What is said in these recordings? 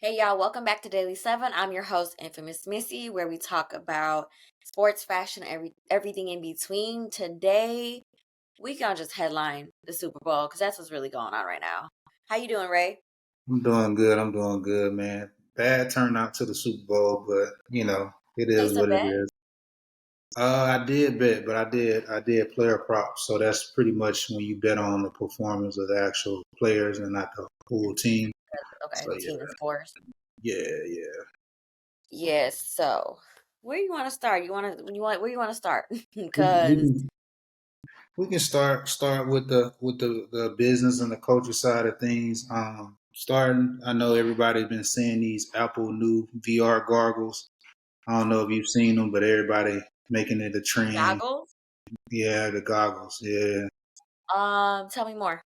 Hey y'all, welcome back to Daily 7. I'm your host, Infamous Missy, where we talk about sports, fashion, everything in between. Today, we gonna just headline the Super Bowl because that's what's really going on right now. How you doing, Ray? I'm doing good. I'm doing good, man. Bad turnout to the Super Bowl, but it is Place a what it bet? is. I did bet, but I did player props, so that's pretty much when you bet on the performance of the actual players and not the whole team. Okay, So the team and scores. yeah. Yes. So, where you want to start? Where you want to start? We, we Because can we can start with the business and the culture side of things. Starting, I know everybody's been seeing these Apple new VR goggles. I don't know if you've seen them, but everybody making it a trend. goggles. Yeah, the goggles. Yeah. Tell me more.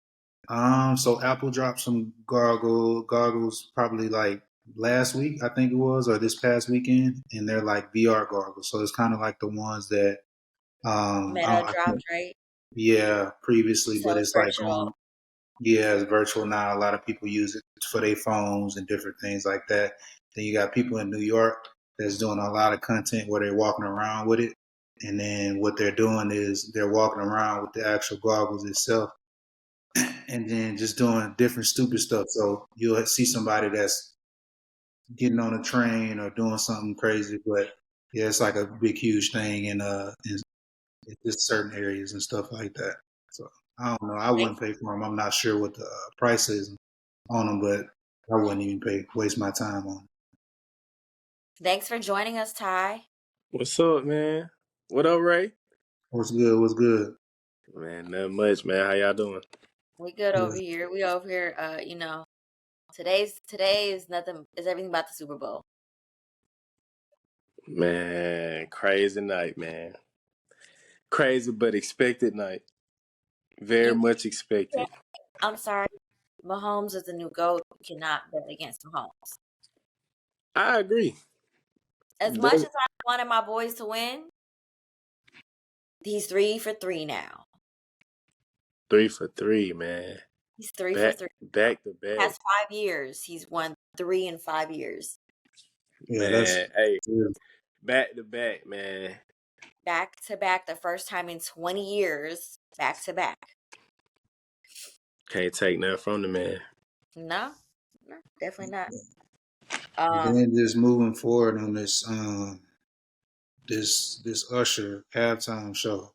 So Apple dropped some goggles probably like last week, I think it was, or this past weekend, and they're like VR goggles. So it's kind of like the ones that Meta I dropped, think, right? yeah, previously, So but it's it's like virtual. yeah, it's virtual now. A lot of people use it for their phones and different things like that. Then you got people in New York that's doing a lot of content where they're walking around with it. And then what they're doing is they're walking around with the actual goggles itself and then just doing different stupid stuff. So you'll see somebody that's getting on a train or doing something crazy, but yeah, it's like a big, huge thing in just certain areas and stuff like that. So I don't know. I wouldn't pay for them. I'm not sure what the price is on them, but I wouldn't even waste my time on them. Thanks for joining us, Ty. What's up, man? What up, Ray? What's good? What's good? Man, not much, man. How y'all doing? We good Yeah. over here. We over here. Today is nothing. Is everything about the Super Bowl? Man, crazy night, man. Crazy but expected night. Very You, much expected. I'm sorry. Mahomes is the new GOAT. You cannot bet against Mahomes. I agree. As much Very- as I wanted my boys to win, he's 3 for 3 now. 3 for 3, man. He's three for Back three. back to back. Past 5 years, he's won 3 in 5 years. Yeah, that's Man, hey, yeah. back to back, man. Back to back, the first time in 20 years, back to back. Can't take nothing from the man. No, definitely not. And then just moving forward on this Usher halftime show.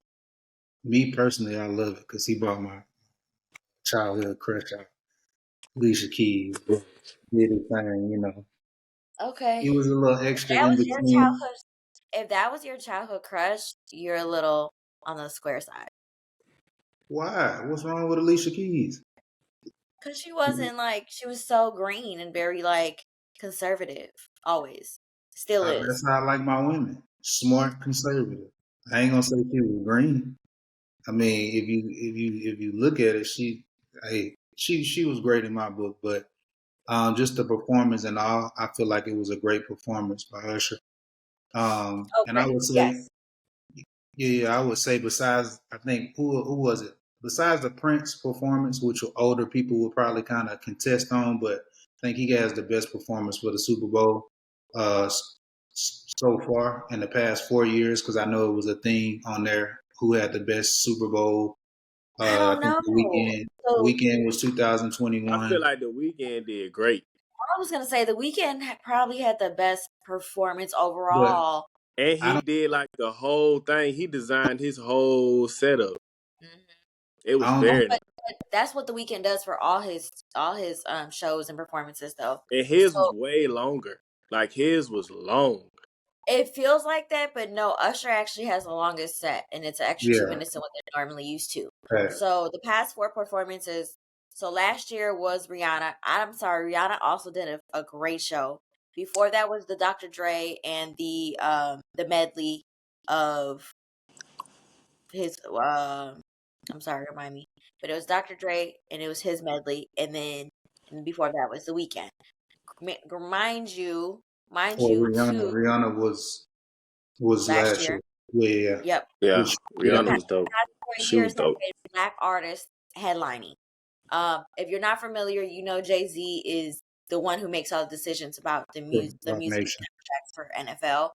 Me personally, I love it because he brought my childhood crush out. Alicia Keys did his thing. He Okay. was a little If extra that in was your between. childhood, if that was your childhood crush, you're a little on the square side. Why? What's wrong with Alicia Keys? Cause she was so green and very like conservative, always. Still is. That's how I like my women. Smart, conservative. I ain't gonna say she was green. I mean, if you look at it, she was great in my book, but just the performance and all, I feel like it was a great performance by Usher. Oh, And I great. would say, Yes. yeah, I would say besides, I think who was it? Besides the Prince performance, which older people would probably kind of contest on, but I think he has the best performance for the Super Bowl so far in the past 4 years because I know it was a thing on there who had the best Super Bowl. I I don't think know. the weekend So weekend was I feel 2021. like the weekend did great. I was gonna say the weekend probably had the best performance But overall. And I he don't did like the whole thing. He designed his whole setup. Mhm. It I was don't very nice. But that's what the weekend does for all his shows and performances though. And his was So way longer. Like his was long. it feels like that, but no, Usher actually has the longest set, and it's an extra two yeah, minutes than what they're normally used to. right. So the past four performances. So last year was Rihanna. I'm sorry, Rihanna also did a great show. Before that was the Dr. Dre and the medley of his I'm sorry, remind me. But it was Dr. Dre and it was his medley, and before that was the weekend. Mind Or you, Rihanna. too, Rihanna was last last year. year. Yeah. Yep. Yeah, Which yeah, Rihanna was dope. Past She was 4 years have dope. been black artists headlining. If you're not familiar, you know Jay-Z is the one who makes all the decisions about the music Nation. tracks for NFL,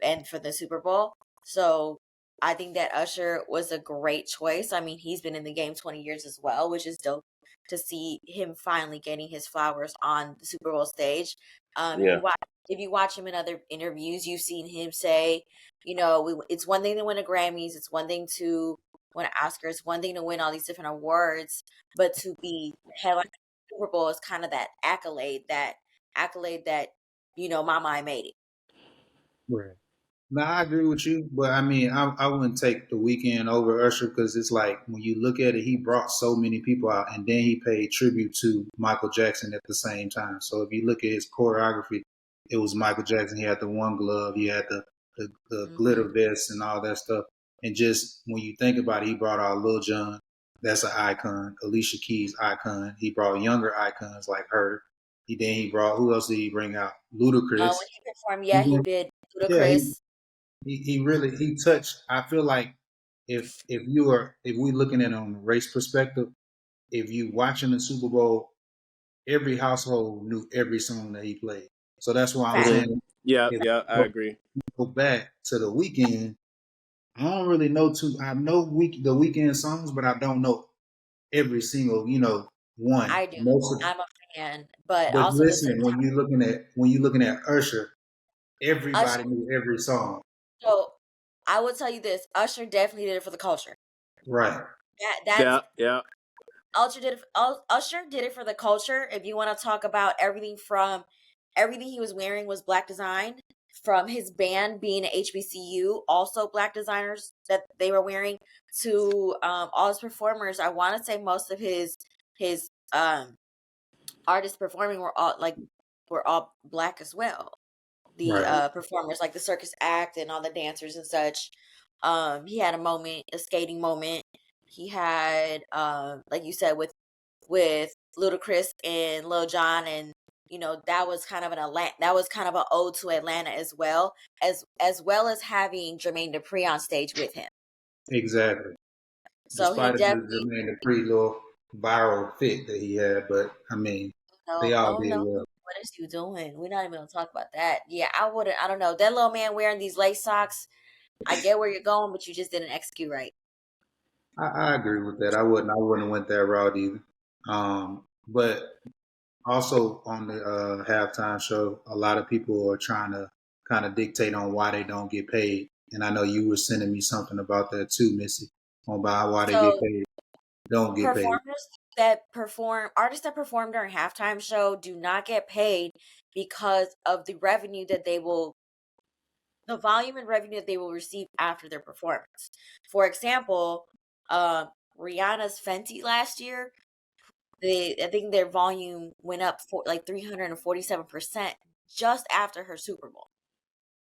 and for the Super Bowl. So I think that Usher was a great choice. I mean, he's been in the game 20 years as well, which is dope to see him finally getting his flowers on the Super Bowl stage. Yeah. If you watch him in other interviews, you've seen him say, it's one thing to win a Grammys, it's one thing to win an Oscar, it's one thing to win all these different awards, but to be headline Super Bowl is kind of that accolade that mama, I made it. Right. No, I agree with you, but I mean, I wouldn't take the weekend over Usher because it's like when you look at it, he brought so many people out, and then he paid tribute to Michael Jackson at the same time. So if you look at his choreography, it was Michael Jackson. He had the one glove, he had the glitter vest, and all that stuff. And just when you think about it, he brought out Lil Jon, that's an icon. Alicia Keys, icon. He brought younger icons like her. He brought, who else did he bring out? Ludacris. When he performed, he He did yeah, Ludacris. he really he touched. I feel like if we looking at it on a race perspective, if you watching the Super Bowl, every household knew every song that he played. So that's why I'm Fact. saying Yeah, if I you agree. go back to the weekend, I don't really know I know the weekend songs, but I don't know every single one. I do. Most of, I'm a fan, but but also at the same listen, when you looking at Usher, Usher. everybody knew every song. So I will tell you this: Usher definitely did it for the culture. Right. That's Yeah. Usher did it for the culture. If you want to talk about everything he was wearing was black design, from his band being at HBCU, also black designers that they were wearing, to all his performers. I want to say most of his artists performing were all black as well. The Right. performers, like the circus act and all the dancers and such. He had a skating moment. He had, like you said, with Ludacris and Lil Jon, and that was kind of an ode to Atlanta as well as having Jermaine Dupri on stage with him. Exactly. So he Despite of the definitely. Jermaine Dupri little viral fit that he had, but I mean, they No, all oh did no. well. What is you doing? We're not even gonna talk about that. Yeah, I don't know. That little man wearing these lace socks, I get where you're going, but you just didn't execute right. I agree with that. I wouldn't have went that route either. But also on the halftime show, a lot of people are trying to kind of dictate on why they don't get paid. And I know you were sending me something about that too, Missy, on about why they get So paid, don't get paid. artists that perform during halftime show do not get paid because of the volume and revenue that they will receive after their performance. For example, Rihanna's Fenty last year, I think their volume went up for like 347% just after her Super Bowl,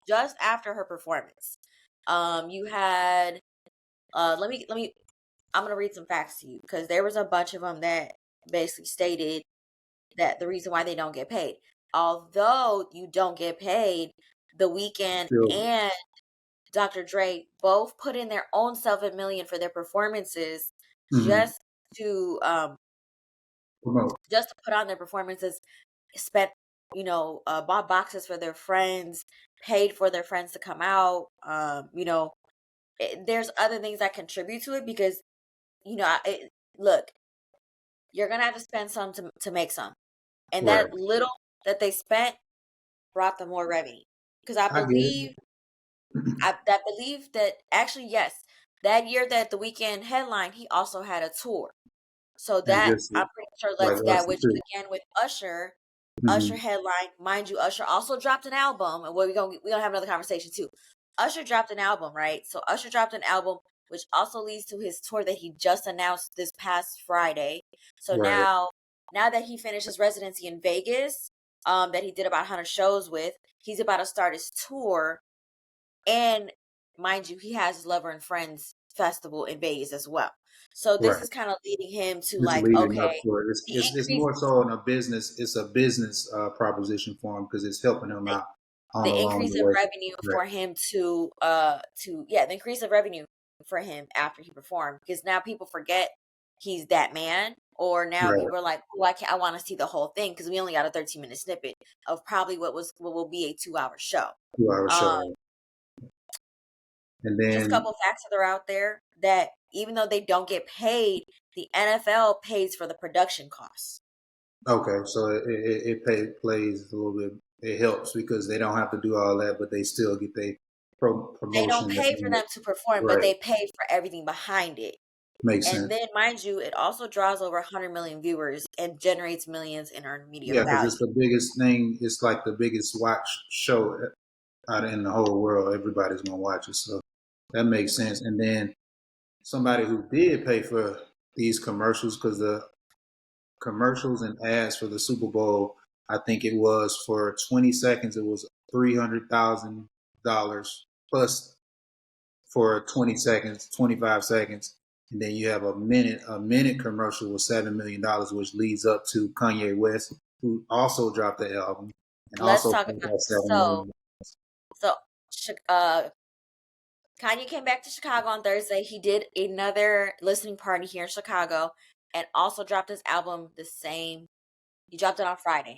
just after her performance. You had let me I'm gonna read some facts to you because there was a bunch of them that basically stated that the reason why they don't get paid. Although you don't get paid, The Weeknd Still, and Dr. Dre both put in their own $7 million for their performances, mhm, just to promote. put on their performances, spent bought boxes for their friends, paid for their friends to come out. There's other things that contribute to it because look, you're gonna have to spend some to make some, and Right. that little that they spent brought them more revenue. Because I get it. I believe that actually, yes, that year that The Weeknd headline, he also had a tour. So And that just I'm pretty sure led like to us that, which too. again with Usher. Usher Hmm. headline, mind you, Usher also dropped an album, and we gonna have another conversation too. Usher dropped an album, right? So Usher dropped an album, which also leads to his tour that he just announced this past Friday. So Right. now that he finished his residency in Vegas, that he did about 100 shows with, he's about to start his tour, and mind you, he has his Lover and Friends festival in Vegas as well. So this Right. is kind of leading him to It's like, leading up okay, to it. the It's increase more so in a business. It's a business proposition for him because it's helping him out all the along increase the of way. revenue Right. for him the increase of revenue for him after he performed, because now people forget he's that man, or now Right. people are like, oh, I want to see the whole thing because we only got a 13-minute snippet of probably what will be a 2-hour show. 2 hour Um, show. And just a then, couple facts that are out there that even though they don't get paid, the NFL pays for the production costs. okay, so plays a little bit. It helps because they don't have to do all that, but they still get their They don't promotion. pay for them to perform, but Right. they pay for everything behind it. Makes And sense. then, mind you, it also draws over 100 million viewers and generates millions in earned media Yeah, because value. it's the biggest thing. It's like the biggest watch show out in the whole world. Everybody's gonna watch it, so that makes sense. And then somebody who did pay for these commercials, because the commercials and ads for the Super Bowl, I think it was for 20 seconds, it was $300,000 plus for 20 seconds, 25 seconds. And then you have a minute commercial with $7 million, which leads up to Kanye West, who also dropped the album and Let's also talk paid about that $7 million. so Kanye came back to Chicago on Thursday. He did another listening party here in Chicago and also dropped his album he dropped it on Friday.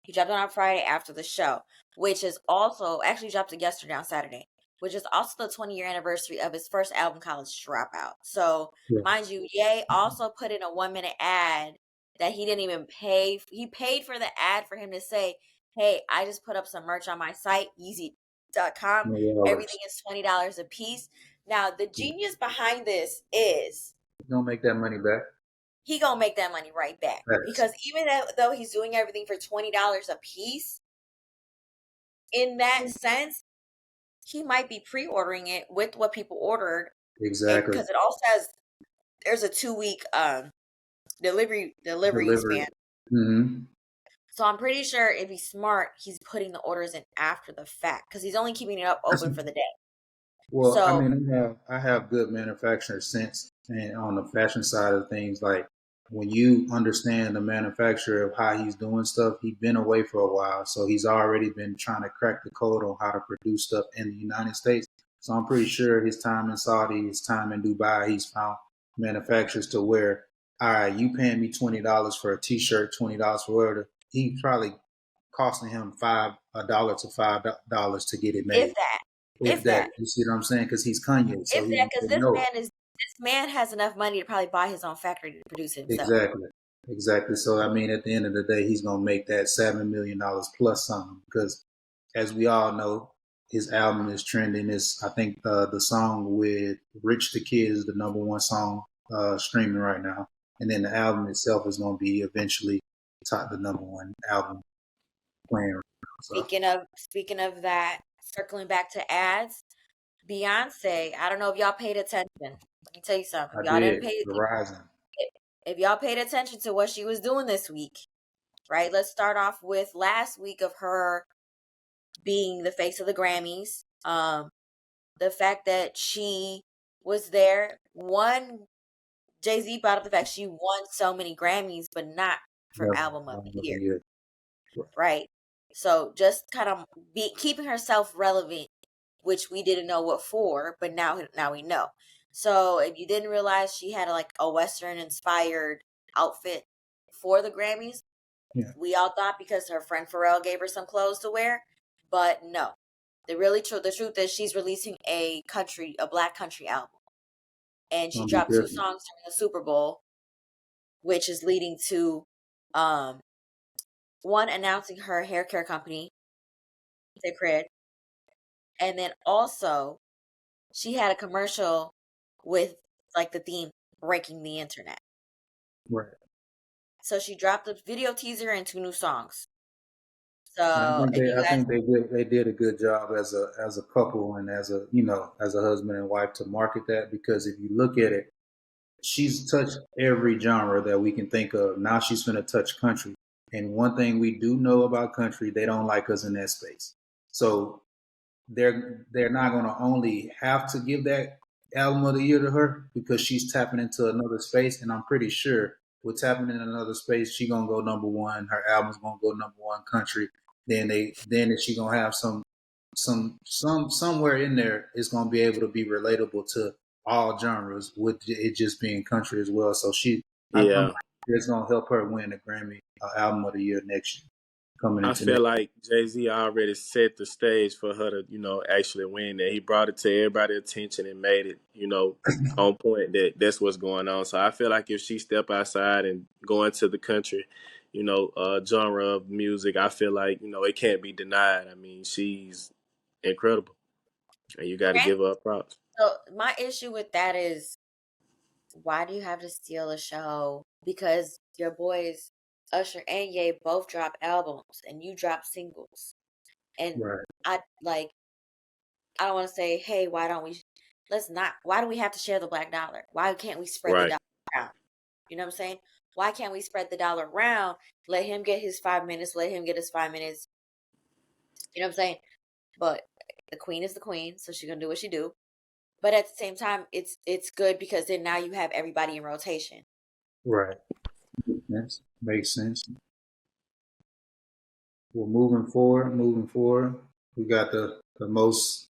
He dropped it on Friday after the show, which is also actually dropped it yesterday on Saturday, which is also the 20-year anniversary of his first album, College Dropout. So, Yeah. mind you, Ye also put in a 1-minute ad that he didn't even pay. He paid for the ad for him to say, hey, I just put up some merch on my site, Yeezy.com. Everything is $20 a piece. Now, the genius behind this is You don't make that money back. he gonna make that money right back. Because even though he's doing everything for $20 a piece, in that sense, he might be pre-ordering it with what people ordered. Exactly. Because it also says there's a 2-week delivery span. Mm-hmm. So I'm pretty sure if he's smart, he's putting the orders in after the fact because he's only keeping it up open for the day. Well, I So mean, I have good manufacturer sense, and on the fashion side of things, like when you understand the manufacturer of how he's doing stuff, he's been away for a while, so he's already been trying to crack the code on how to produce stuff in the United States. So I'm pretty sure his time in Saudi, his time in Dubai, he's found manufacturers to where, all right, you paying me $20 for a T-shirt, $20 for whatever. He probably costing him $5 to $5 to get it made. if that, If that, you see what I'm saying? Because he's Kanye, so if he that, because would know. this man has enough money to probably buy his own factory to produce it himself. Exactly. So I mean, at the end of the day, he's gonna make that $7 million plus something. Because as we all know, his album is trending. I think the song with Rich the Kid is the #1 song streaming right now, and then the album itself is gonna be eventually top the #1 album playing. Right now, Speaking of that, circling back to ads, Beyonce, I don't know if y'all paid attention. Let me tell you something. I did Verizon. If y'all paid attention to what she was doing this week, right? Let's start off with last week of her being the face of the Grammys. The fact that she was there. Jay-Z brought up the fact she won so many Grammys, but not for album of the year. Right? So just kind of keeping herself relevant, which we didn't know what for, but now we know. So if you didn't realize she had like a Western inspired outfit for the Grammys, we all thought because her friend Pharrell gave her some clothes to wear, but no. The truth is she's releasing a black country album. And she dropped 2 songs during the Super Bowl, which is leading to one announcing her hair care company, Cred, and then also she had a commercial with like the theme breaking the internet. Right. So she dropped a video teaser and 2 new songs. So I think they did a good job as a couple and as a husband and wife to market that, because if you look at it, she's touched every genre that we can think of. Now she's going to touch country. And one thing we do know about country, they don't like us in that space. So they're not going to only have to give that album of the year to her because she's tapping into another space. And I'm pretty sure with tapping in another space, she's going to go #1. Her album's going to go #1 country. Then is she going to have somewhere in there is going to be able to be relatable to all genres with it just being country as well. So I'm Yeah. it's gonna help her win the Grammy album of the year next year coming I into feel next. like Jay-Z already set the stage for her to, actually win that. He brought it to everybody's attention and made it, on point that that's what's going on. So I feel like if she step outside and go into the country, genre of music, I feel like, it can't be denied. I mean, she's incredible. And you got to give her props. So my issue with that is, why do you have to steal a show? Because your boys Usher and Ye both drop albums and you drop singles. And Right, I like I don't want to say, hey, why don't we let's not why do we have to share the black dollar? Why can't we spread the Right. dollar around? You know what I'm saying? Why can't we spread the dollar around? Let him get his 5 minutes, let him get his 5 minutes. You know what I'm saying? But the queen is the queen, so she's gonna do what she do. But at the same time, it's good because then now you have everybody in rotation. right. Makes sense. Well, moving forward, we got the most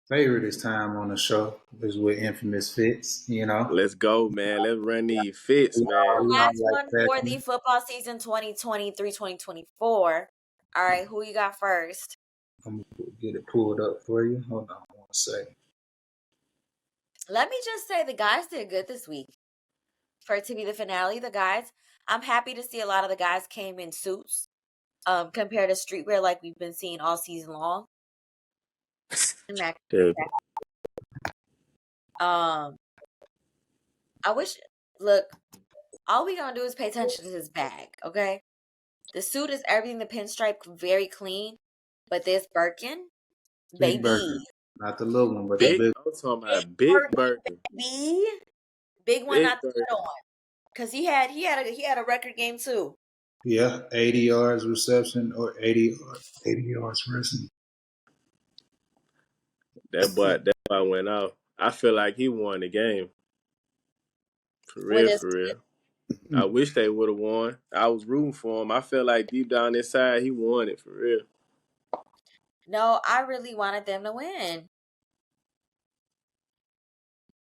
favorite time on the show is with Infamous Fitz. Let's go, man. Let's run these fits, We man. all, we all Last like one for the fashion. football season 2023-2024. All right, who you got first? I'm gonna get it pulled up for you. Hold on, I want to say. Let me just say the guys did good this week. For it to be the finale, the guys, I'm happy to see a lot of the guys came in suits compared to streetwear like we've been seeing all season long. Dude, Um, I wish, look, all we gonna do is pay attention to his bag, okay? The suit is everything, the pinstripe very clean, but this Birkin, Big baby, Birkin, not the little one, but the big, big. I'm talking big about Big Birkin, Birkin. baby, big one, Big not the Birkin. little one, because he had a record game too. Yeah, 80 yards reception or 80 yards rushing. That boy went off. I feel like he won the game. For With real, his, for real. I wish they would have won. I was rooting for him. I feel like deep down inside he won it for real. no, I really wanted them to win,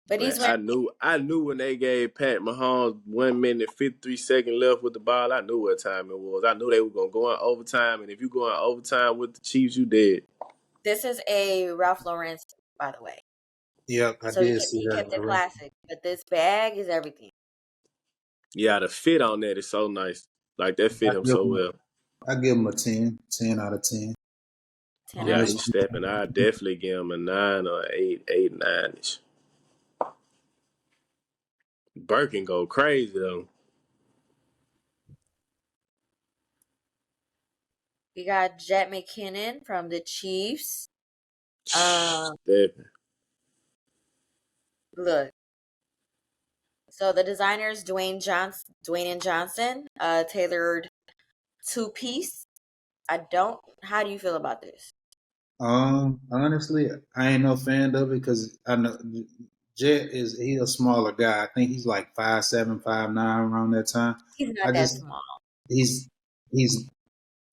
but Man, he's I wearing. knew I knew when they gave Pat Mahomes 1 minute 53 seconds left with the ball, I knew what time it was. I knew they were gonna go in overtime, and if you go in overtime with the Chiefs, you dead. This is a Ralph Lauren, by the way, Yep, I so he did kept, see he that kept it already. classic. But this bag is everything. Yeah, the fit on that is so nice. Like that I fit him give so him, well. I give him a 10 out of 10 10 on out Yeah, of this 10. he's stepping. I definitely give him a 9 or 8, 8, 9ish. Birkin go crazy though. We got Jet McKinnon from the Chiefs. Um, Stepping. Look, so the designers Dwayne and Johnson, tailored two piece. How do you feel about this? Honestly, I ain't no fan of it because I know Jet he's a smaller guy. I think he's like 5'7", 5'9" around that time. He's I not that just small. he's he's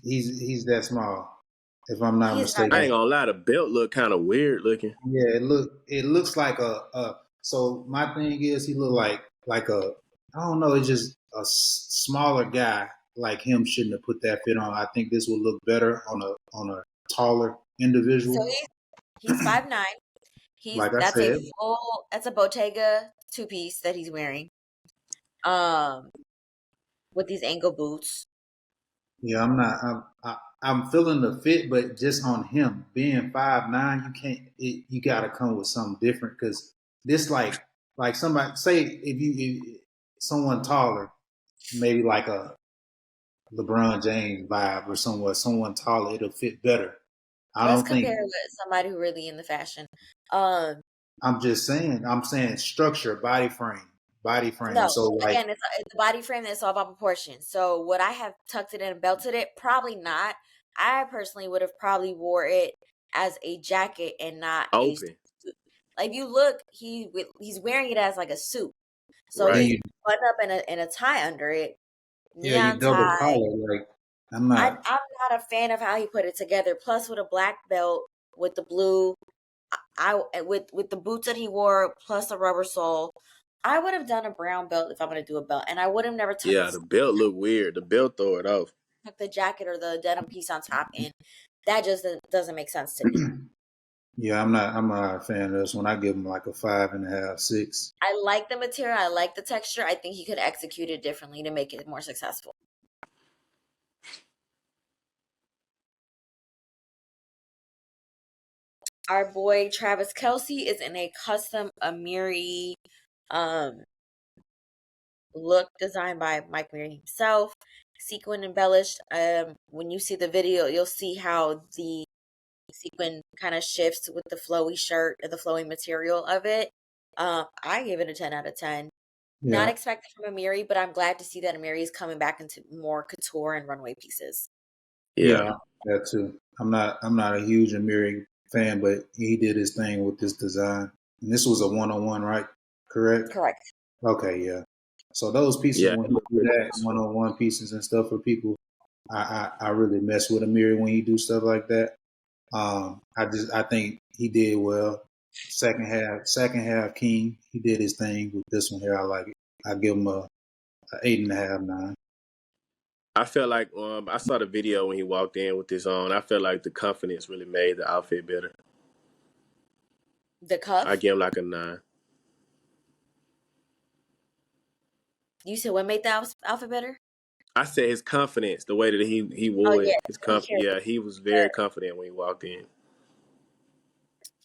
he's that small, if I'm not He's not I that ain't mistaken. small. gonna lie, the belt look kind of weird looking. Yeah, it looks like a so my thing is he look like a I don't know, it's just a smaller guy like him shouldn't have put that fit on. I think this would look better on a taller So individual. he's 5'9". He's Like I that's a said, full that's a Bottega two piece that he's wearing. Um, with these ankle boots. yeah, I'm feeling the fit, but just on him being 5'9", you can't you got to come with something different because this like somebody say if someone taller, maybe like a LeBron James vibe or someone taller, it'll fit better. I Let's don't compare think. it with somebody who really in the fashion. Um, I'm just saying. I'm saying structure, body frame. no, So like, again, it's a body frame that's all about proportion. So would I have tucked it in and belted it? Probably not. I personally would have probably wore it as a jacket and not a Open. suit. Like you look, he's wearing it as like a suit. So then Right. his you button up and a tie under it, yeah you neon double tie. collar. Like I'm I'm not. not a fan of how he put it together. Plus, with a black belt with the blue, with the boots that he wore plus the rubber sole, I would have done a brown belt if I'm gonna do a belt, and I would have never Yeah, the belt look weird. The belt throw it off. tucked the jacket or the denim piece on top in. That just doesn't make sense to me. Yeah, I'm not a fan of this one. I give him like a 5.5, 6. I like the material, I like the texture. I think he could execute it differently to make it more successful. Our boy Travis Kelce is in a custom Amiri look designed by Mike Amiri himself, sequin embellished. When you see the video, you'll see how the sequin kind of shifts with the flowy shirt and the flowing material of it. I give it a 10 out of 10. Not Yeah, expected from Amiri, but I'm glad to see that Amiri is coming back into more couture and runway pieces. Yeah. yeah, that too. I'm not a huge Amiri fan, but he did his thing with this design. And this was a 1-on-1, right? Correct? Correct. Okay, yeah. So those pieces Yeah, when it he look do pretty that nice. 1-on-1 pieces and stuff for people, I really mess with Amiri when he do stuff like that. I think he did well. Second half King, he did his thing with this one here. I like it. I give him a 8.5, 9. I felt like I saw the video when he walked in with his on. I felt like the confidence really made the outfit better. The I cuff. give him like a 9. You said what made the outfit better? I said his confidence, the way that he Oh wore it, yeah, his he carried yeah, it. he was He very carried it. confident when he walked in.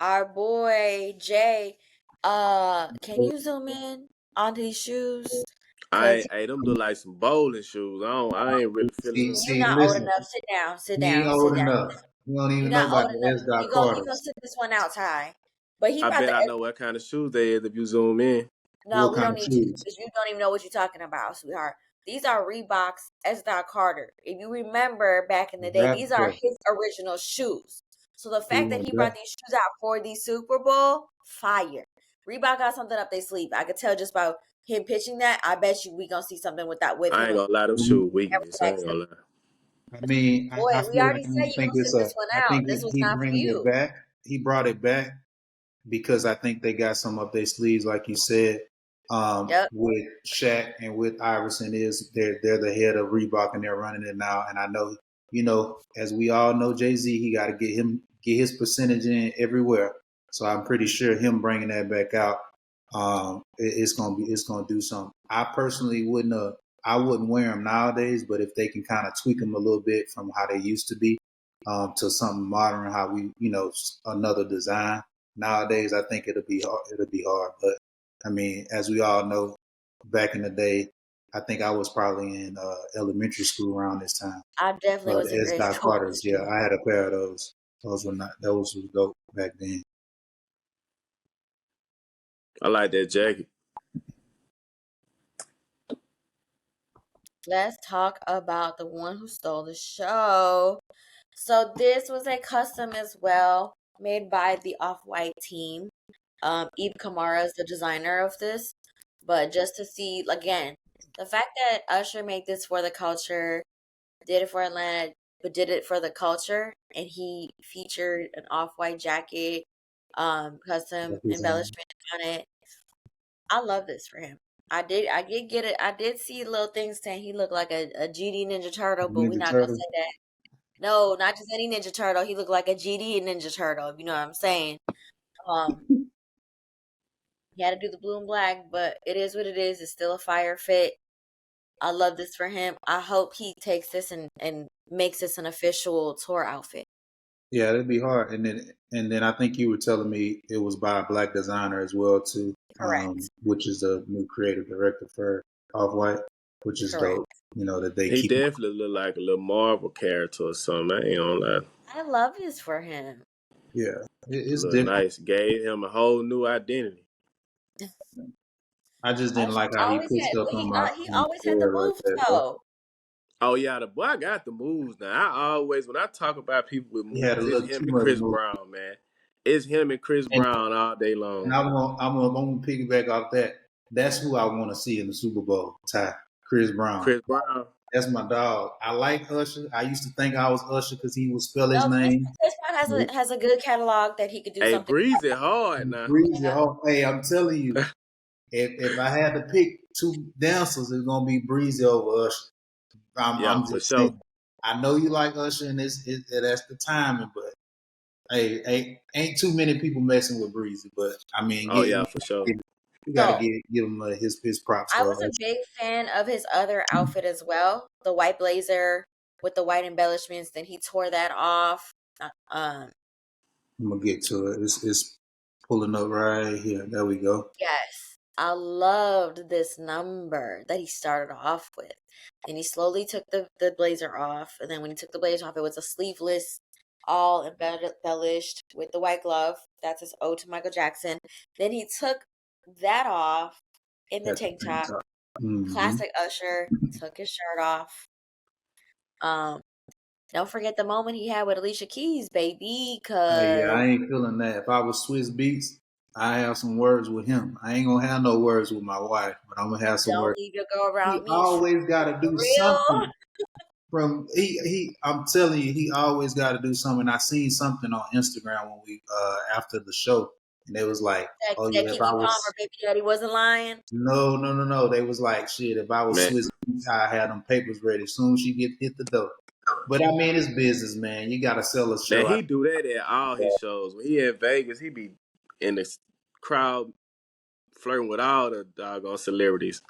Our boy Jay, can you zoom in onto these shoes? Cause Hey, them look like some bowling shoes. I ain't really feeling See, them. you're see, not old listen, enough. Sit down. Sit he ain't down. Sit old down. enough. He don't You're even know not about old the enough. S. Dot You gonna Carters. sit this one out, Ty. But he I about bet to. I know what kind of shoes they is if you zoom in. No, What we kind don't of need you shoes? because you don't even know what you're talking about, sweetheart. These are Reebok's S. Carter. If you remember back in the day, these are Raptor. his original shoes. So the He fact that wants he brought that. these shoes out for the Super Bowl, fire. Reebok got something up their sleeve. I could tell just by him pitching that. I bet you we gonna see something with that with I him ain't gonna lie, them Mhm. shoe weakness. I ain't gonna lie. I mean, Boy, I we feel already like I said don't you think gonna sit it's a. this one I out. think This was he not for bringing it you. back. He brought it back because I think they got some up their sleeves, like you said, Yep. with Shaq and with Iverson. Is they're the head of Reebok and they're running it now. And I know, as we all know, Jay-Z, he got to get his percentage in everywhere. So I'm pretty sure him bringing that back out, it's gonna do something. I personally I wouldn't wear them nowadays, but if they can kind of tweak them a little bit from how they used to be, to something modern, how we, another design. Nowadays, I think it'll be hard. It'll be hard, but I mean, as we all know, back in the day, I think I was probably in elementary school around this time. I definitely was in The S. grade Dot school. Carters, yeah, I had a pair of those. Those were dope back then. I like that jacket. Let's talk about the one who stole the show. So this was a custom as well, made by the Off-White team. Eve Kamara is the designer of this. But just to see again, the fact that Usher made this for the culture, did it for Atlanta, but did it for the culture, and he featured an off-white jacket, custom embellishment on it. I love this for him. I did get it. I did see little things saying he looked like a GD Ninja Turtle, but we're Ninja not gonna Turtles. say that. No, not just any Ninja Turtle. He looked like a GD Ninja Turtle. If you know what I'm saying. Um, he had to do the blue and black, but it is what it is. It's still a fire fit. I love this for him. I hope he takes this and makes this an official tour outfit. Yeah, it'd be hard. And then I think you were telling me it was by a black designer as well too, Correct. which is the new creative director for Off White, which is Correct. dope. That they He keep. definitely look like a little Marvel character or something. I ain't gonna lie. I love this for him. Yeah, it's Look different. nice. Gave him a whole new identity. I just didn't Usher like how he always put had stuff he on my always had the sword like moves that, bro. though. Oh yeah, the boy got the moves now. I always when I talk about people with He had a moves, it's little too him and much Chris move. Brown, man. It's him and Chris And, Brown all day and long. I'm gonna piggyback off that. That's who I want to see in the Super Bowl. Ty, Chris Brown. Chris Brown. That's my dog. I like Usher. I used to think I was Usher because he would spell his No, name. Chris has a good catalog that he could do Hey, something. Breezy hard now. Breezy, Yeah. hey, I'm telling you, if I had to pick two dancers, it's gonna be Breezy over Usher. Yeah, I'm for just sure. saying. I know you like Usher, and that's the timing, but hey, ain't too many people messing with Breezy. But I mean, Oh yeah, for sure. you got to So give him his props I was though. a big fan of his other outfit as well, the white blazer with the white embellishments. Then he tore that off. Um, I'm gonna get to it. It's pulling up right here. There we go. yes, I loved this number that he started off with. Then he slowly took the blazer off, and then when he took the blazer off, it was a sleeveless, all embellished with the white glove. That's his ode to Michael Jackson. Then he took that off in the At the tank same top. time. Mm-hmm. Classic Usher. Took his shirt off. Um, don't forget the moment he had with Alicia Keys, baby, Hey, yeah, I cause ain't feeling that. If I was Swiss Beats, I have some words with him. I ain't gonna have no words with my wife, but I'm gonna have some don't words. leave your girl He around me for always got to do real. something. From he I'm telling you, he always got to do something. I seen something on Instagram when we after the show, and it was like, oh That yeah, if I Kiki Palmer was baby daddy wasn't lying. no, they was like shit. If I was Man, Swiss, I had them papers ready. As soon as she hit the door. But I mean, it's business, man. You got to sell a man, show. he do that at all his shows. When he in Vegas, he be in the crowd flirting with all the doggone celebrities.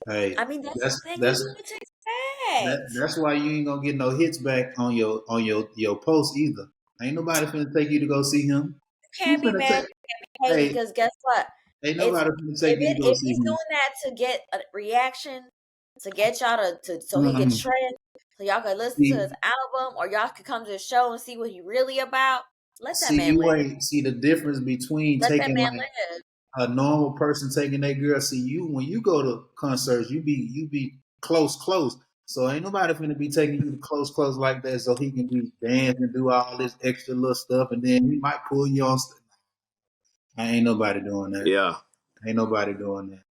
Hey, I mean, that's the thing you that's need to expect. that's why you ain't gonna get no hits back on your post either. Ain't nobody finna take you to go see him. You Who can't be finna mad. take? You can't be hating Hey, because guess what? ain't It's nobody finna take you to go if see he's him. doing that to get a reaction, to get y'all to so he can Mm-mm. trend, so y'all can listen to his See, album, or y'all can come to the show and see what he really about. Let that see, man you live. ain't see the difference between Let that taking man like live. a normal person taking that girl. See, you when you go to concerts, you be close. So ain't nobody finna be taking you to close like that, so he can be dancing and do all this extra little stuff, and then he might pull you on. I ain't nobody doing that. Yeah, Ain't nobody doing that.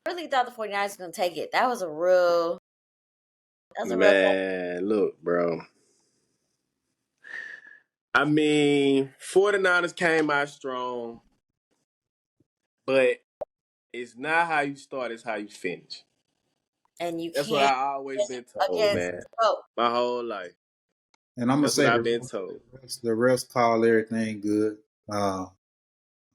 I really thought the 49ers were gonna take it. That was a real man, look, bro. I mean, 49ers came out strong, but it's not how you start, it's how you finish. and you That's what can't I always been told, against man. both. My whole life. And I'm gonna That's what say I've been told. the refs call everything good.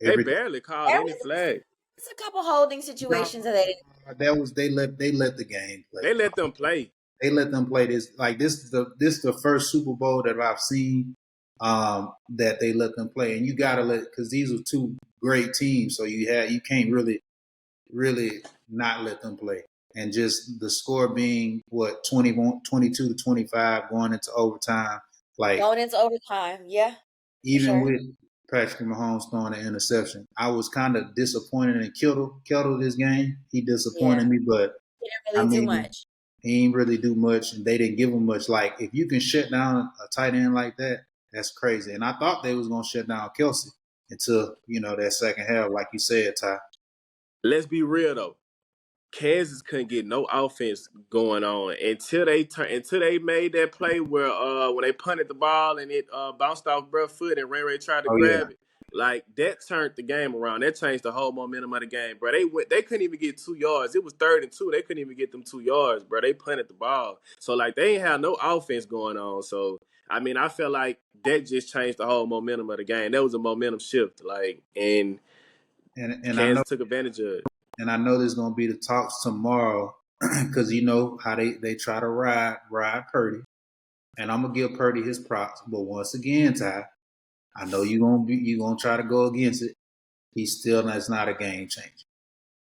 They Everything. barely called There any was flag. a couple holding No, situations that they didn't. that was they let the game play. They let them play. They let them play this like this the first Super Bowl that I've seen that they let them play, and you gotta let because these are two great teams, so you can't really not let them play. And just the score being what 21, 22 to 25 going into overtime, like Going into overtime. Yeah, for even sure. with Patrick Mahomes throwing an interception, I was kind of disappointed in Kittle this game. He Yeah, disappointed me, but he didn't I really do mean, much. he ain't really do much, and they didn't give him much. Like if you can shut down a tight end like that, that's crazy. And I thought they was gonna shut down Kelsey until that second half, like you said, Ty. Let's be real though. Kansas couldn't get no offense going on until they made that play where when they punted the ball and it bounced off Brett's foot and Ray tried to Oh yeah, grab it. Like that turned the game around. That changed the whole momentum of the game, bro. They couldn't even get 2 yards. It was 3rd and 2. They couldn't even get them 2 yards, bro. They punted the ball. So like they ain't have no offense going on. So I mean, I felt like that just changed the whole momentum of the game. That was a momentum shift. Like and and I know Kansas took advantage of it. there's gonna be the talks tomorrow because you know how they try to ride Purdy, and I'm gonna give Purdy his props. But once again, Ty, I know you gonna try to go against it. He still is not a game changer.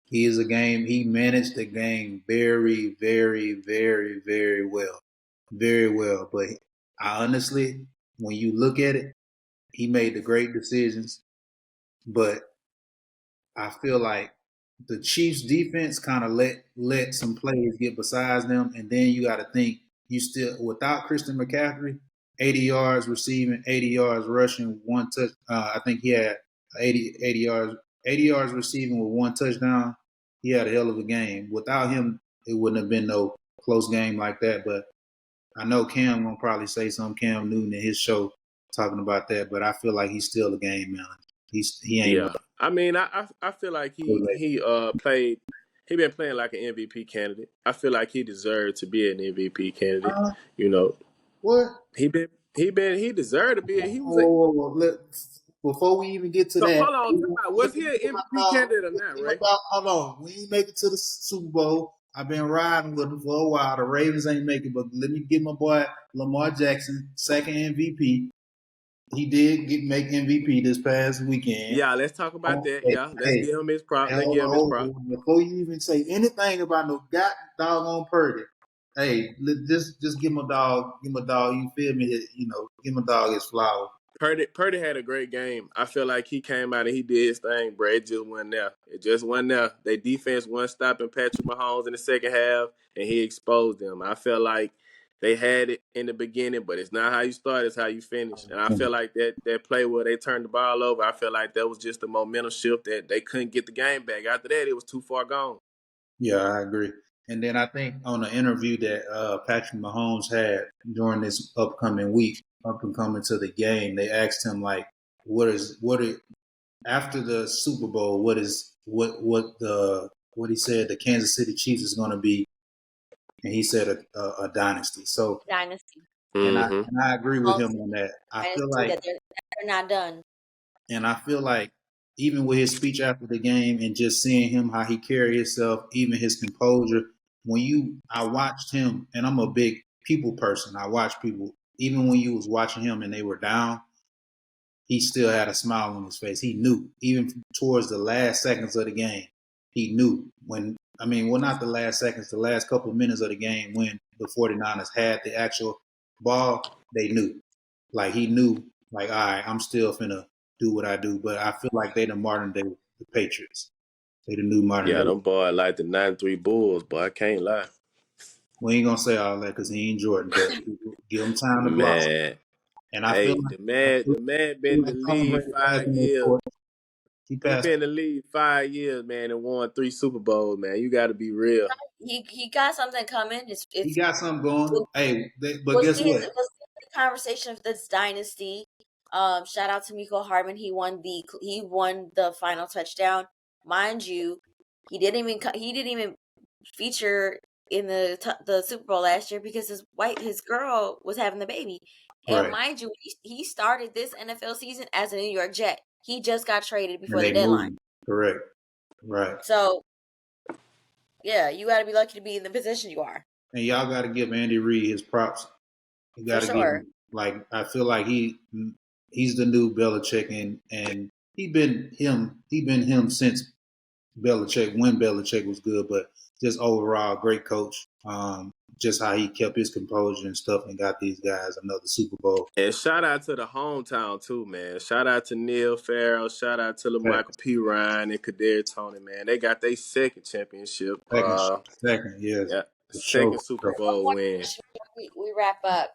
He managed the game very, very, very, very well. Very well. But I honestly, when you look at it, he made the great decisions. But I feel like the Chiefs defense kind of let some plays get besides them, and then you got to think you still without Christian McCaffrey, 80 yards receiving, 80 yards rushing, one touch. I think he had 80 yards, 80 yards receiving with one touchdown. He had a hell of a game. Without him, it wouldn't have been no close game like that. But I know Cam gonna probably say something, Cam Newton in his show talking about that. But I feel like he's still a game man. He ain't Yeah, I mean, I feel like he played. He been playing like an MVP candidate. I feel like he deserved to be an MVP candidate. uh, You know, what? he deserved to be. He was a. Before we even get to So that, hold on, time out. Was he an MVP candidate or not, Ray? hold on. We ain't make it to the Super Bowl. I've been riding with him for a while. The Ravens ain't make it, but let me give my boy Lamar Jackson second MVP. He did make MVP this past weekend. Yeah, let's talk about that. Yeah, let's Hey, give him his prop. hey, Let's hold give on, him his hold prop. on. Before you even say anything about no doggone Purdy, hey, just give my dog. You feel me? You know, give my dog his flower. Purdy had a great game. I feel like he came out and he did his thing, bro. It just wasn't there. It just wasn't there. Their defense wasn't stopping Patrick Mahomes in the second half, and he exposed them. I felt like they had it in the beginning, but it's not how you start, it's how you finish. And I feel like that play where they turned the ball over, I feel like that was just a momentum shift that they couldn't get the game back. After that, it was too far gone. Yeah, I agree. And then I think on the interview that Patrick Mahomes had during this upcoming week, up and coming to the game, they asked him like, after the Super Bowl, what he said the Kansas City Chiefs is going to be, and he said a dynasty. So, Dynasty. Mm-hmm. and I agree with him on that. I feel Dynasty like, that they're not done. and I feel like even with his speech after the game and just seeing him how he carried himself, even his composure. I watched him, and I'm a big people person. I watch people. Even when you was watching him and they were down, he still had a smile on his face. He knew, even towards the last seconds of the game, he knew not the last seconds, the last couple of minutes of the game when the 49ers had the actual ball, they knew. Like he knew, like, all right, I'm still finna do what I do. But I feel like they the modern day the Patriots. They the new modern Yeah, day. them boy like the 93 Bulls, boy. I can't lie. We ain't gonna say all that because he ain't Jordan, but give him time to blossom. Man. And I feel Hey, like the man been in the Tom league Brady passed 5 him the years. torch. He He passed. been in the league 5 years, man, and won 3 Super Bowls, man. You got to be real. He got something coming. He It's got something going. we'll, Hey, but guess what? we'll see the conversation of this dynasty. Shout out to Miko Hardman. He won the final touchdown. Mind you, he didn't even feature in the Super Bowl last year because his girl was having the baby. And Right. mind you, he started this NFL season as a New York Jet. He just got traded And before the they deadline. moved. Correct. Right. So yeah, you got to be lucky to be in the position you are. And y'all got to give Andy Reid his props. You got For to give sure. him, like, I feel like he's the new Belichick, and he been him since Belichick, when Belichick was good, but just overall great coach. Just how he kept his composure and stuff and got these guys another Super Bowl. And shout out to the hometown, too, man. Shout out to Neil Farrell. Shout out to LaMichael P. Ryan and Kaderi Toney, man. They got their second championship. Second, yes. Yeah, For sure. second Super Bowl win. We wrap up.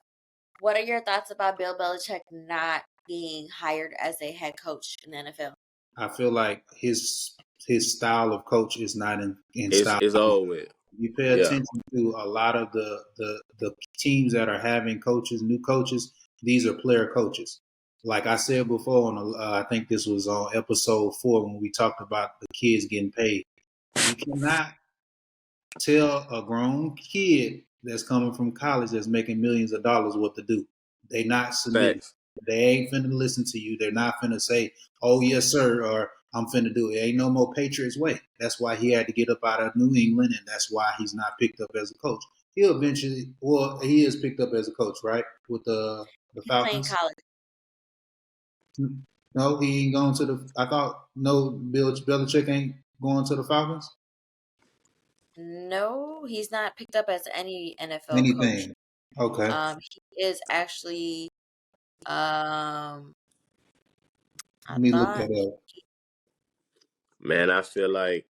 What are your thoughts about Bill Belichick not being hired as a head coach in the NFL? I feel like his style of coach is not in style. It's over with. You pay Yeah. attention to a lot of the teams that are having coaches, new coaches. These are player coaches. Like I said before, I think this was on episode 4 when we talked about the kids getting paid. You cannot tell a grown kid that's coming from college that's making millions of dollars what to do. They not submitting. Facts. They ain't finna listen to you. They're not finna say, "Oh yes, sir," or "I'm finna do it." Ain't no more Patriots way. That's why he had to get up out of New England, and that's why he's not picked up as a coach. He'll eventually, well, he is picked up as a coach, right, with the Playing Falcons. college. No, he ain't going to the. I thought no, Bill Belichick ain't going to the Falcons. No, he's not picked up as any NFL coach. Anything? Okay. He is actually. I Let me look thought. that up. Man, I feel like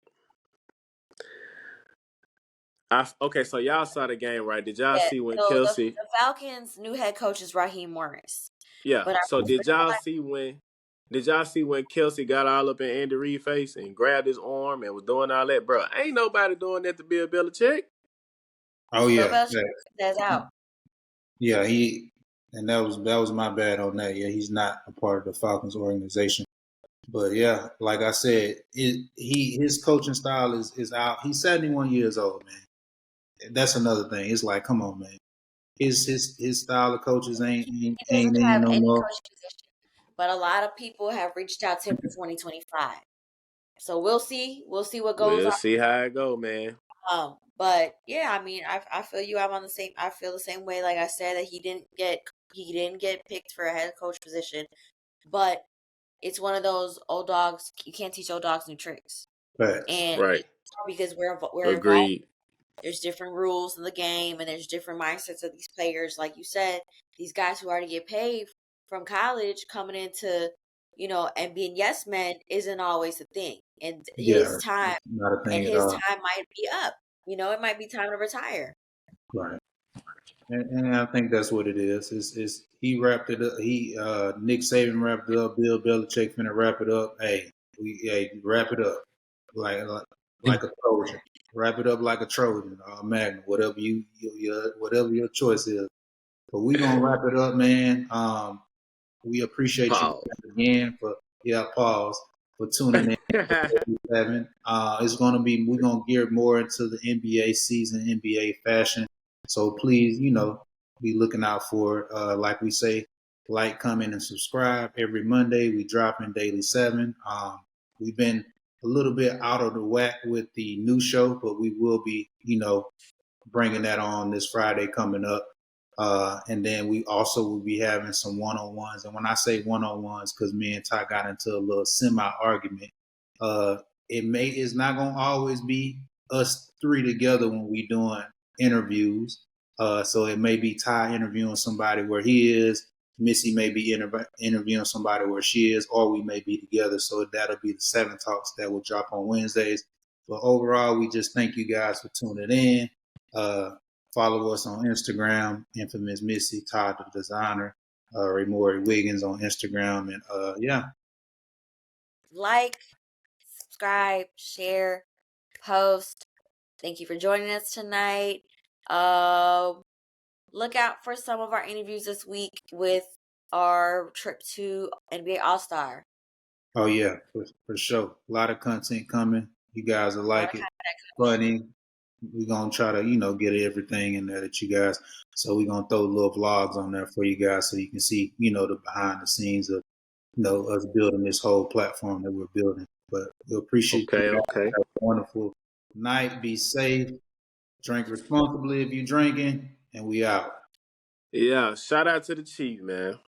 okay, so y'all saw the game, right? Did y'all Yeah. see when So Kelsey? the Falcons' new head coach is Raheem Morris. Yeah. But I So was did y'all see when Kelsey got all up in Andy Reid's face and grabbed his arm and was doing all that, bro? Ain't nobody doing that to Bill Belichick. Oh Bill yeah, Belichick that's out. yeah. And that was my bad on that. Yeah, he's not a part of the Falcons organization. But yeah, like I said, his coaching style is out. He's 71 years old, man. That's another thing. It's like, come on, man. His style of coaches ain't He ain't doesn't in have no any more. coaching position, but a lot of people have reached out to him for 2025. So we'll see. We'll see what goes We'll on. see how it go, man. But yeah, I mean, I feel you. I'm on the same. I feel the same way. Like I said, that he didn't get picked for a head coach position, but it's one of those old dogs. You can't teach old dogs new tricks, Facts. and Right. because we're involved. Agreed. There's different rules in the game, and there's different mindsets of these players. Like you said, these guys who already get paid from college coming into, and being yes men isn't always a thing. And Yeah, not a thing at his all. time might be up. It might be time to retire. Right. And I think that's what it is. Is he wrapped it up? Nick Saban wrapped it up. Bill Belichick finna wrap it up. Hey, wrap it up like a Trojan. Wrap it up like a Trojan or a Magnum, whatever your choice is. But we gonna wrap it up, man. We appreciate you Pause. guys again pause for tuning in. It's gonna be we're gonna gear more into the NBA season, NBA fashion. So please, be looking out for it. Like we say, like, comment, and subscribe. Every Monday we drop in daily 7. We've been a little bit out of the whack with the new show, but we will be, bringing that on this Friday coming up. And then we also will be having some one-on-ones. And when I say one-on-ones, because me and Ty got into a little semi-argument, uh, it's not going to always be us three together when we doing interviews. So it may be Ty interviewing somebody where he is, Missy may be interviewing somebody where she is, or we may be together. So that'll be the 7 talks that will drop on Wednesdays. But overall, we just thank you guys for tuning in. Follow us on Instagram, Infamous Missy, Todd the Designer, Ramori Wiggins on Instagram. And yeah. Like, subscribe, share, post. Thank you for joining us tonight. Look out for some of our interviews this week with our trip to NBA All Star. Oh, yeah, for sure. A lot of content coming. You guys will A lot like of it. content. Funny. We're going to try to, get everything in there that you guys. So we're going to throw little vlogs on there for you guys so you can see, the behind the scenes of, us building this whole platform that we're building. But we appreciate you Okay, guys. okay. Have a wonderful night. Be safe. Drink responsibly if you're drinking. And we out. Yeah, shout out to the Chief, man.